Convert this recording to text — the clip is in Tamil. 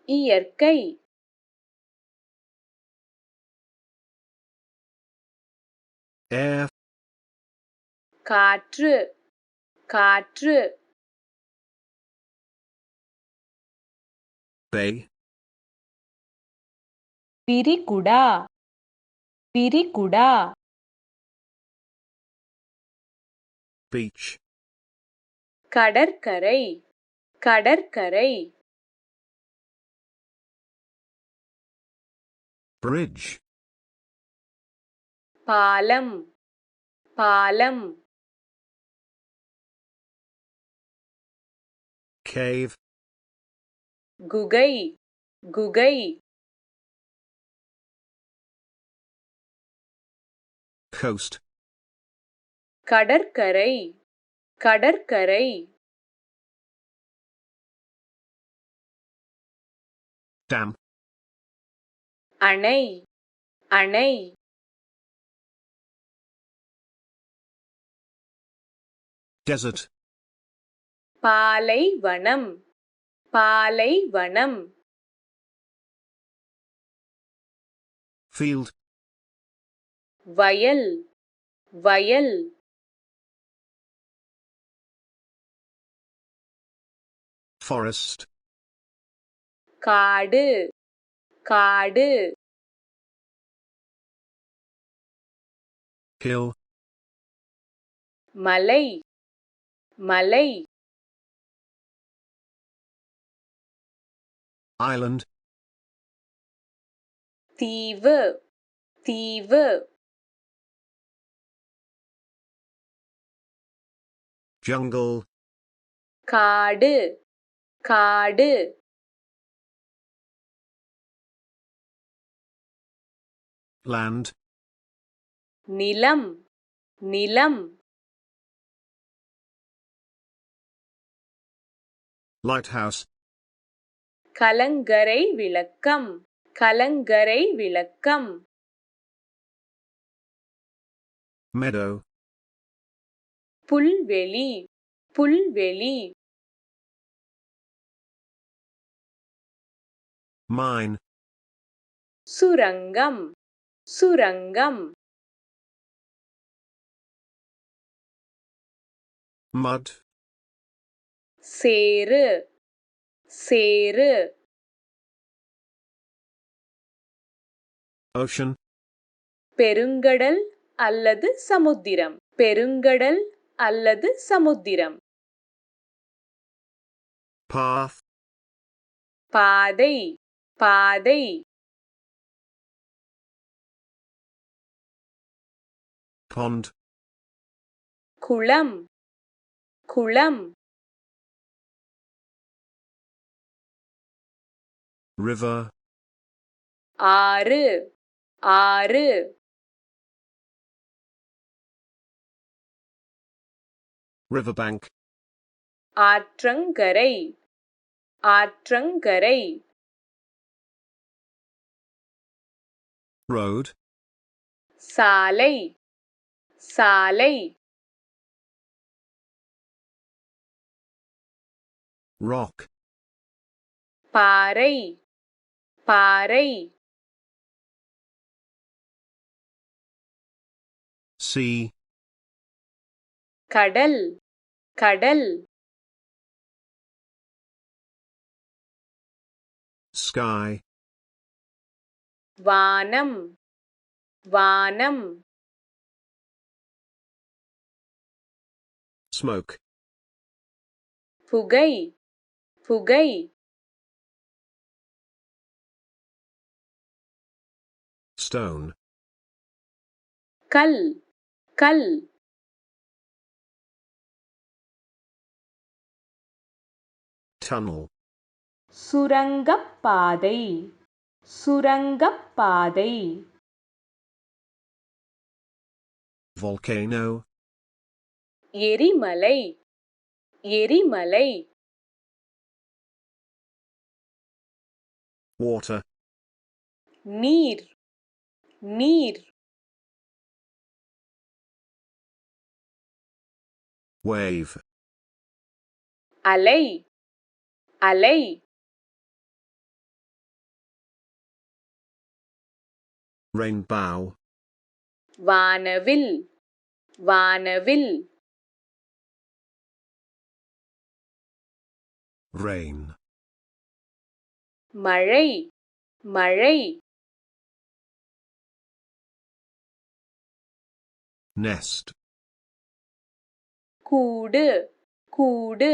இயற்கை air, காற்று காற்று bay, விரிகுடா விரிகுடா beach, கடற்கரை கடற்கரை bridge, பாலம் பாலம் cave, குகை குகை coast, கடற்கரை கடற்கரை dam, அணை அணை desert, பாலைவனம் பாலைவனம் field, வயல் வயல் forest, காடு காடு hill, மலை மலை island, தீவு தீவு jungle, காடு காடு land, நிலம் நிலம் lighthouse, கலங்கரை விளக்கம் கலங்கரை விளக்கம் meadow, புல்வெளி புல்வெளி mine, சுரங்கம் சுரங்கம் mud, சேறு சேறு ocean, பெருங்கடல் அல்லது சமுத்திரம் பெருங்கடல் அல்லது சமுத்திரம் path, பாதை பாதை pond, குளம் குளம் river, ஆறு ஆறு riverbank, ஆற்றங்கரை ஆற்றங்கரை road, சாலை சாலை rock, பாறை பாறை sea, கடல் கடல் sky, வானம் வானம் smoke, புகை புகை stone, கல் கல் tunnel, சுரங்கப்பாதை சுரங்கப்பாதை volcano, எரிமலை எரிமலை water, நீர் நீர் wave, அலை அலை rainbow, வானவில் வானவில் rain, மழை மழை nest, கூடு கூடு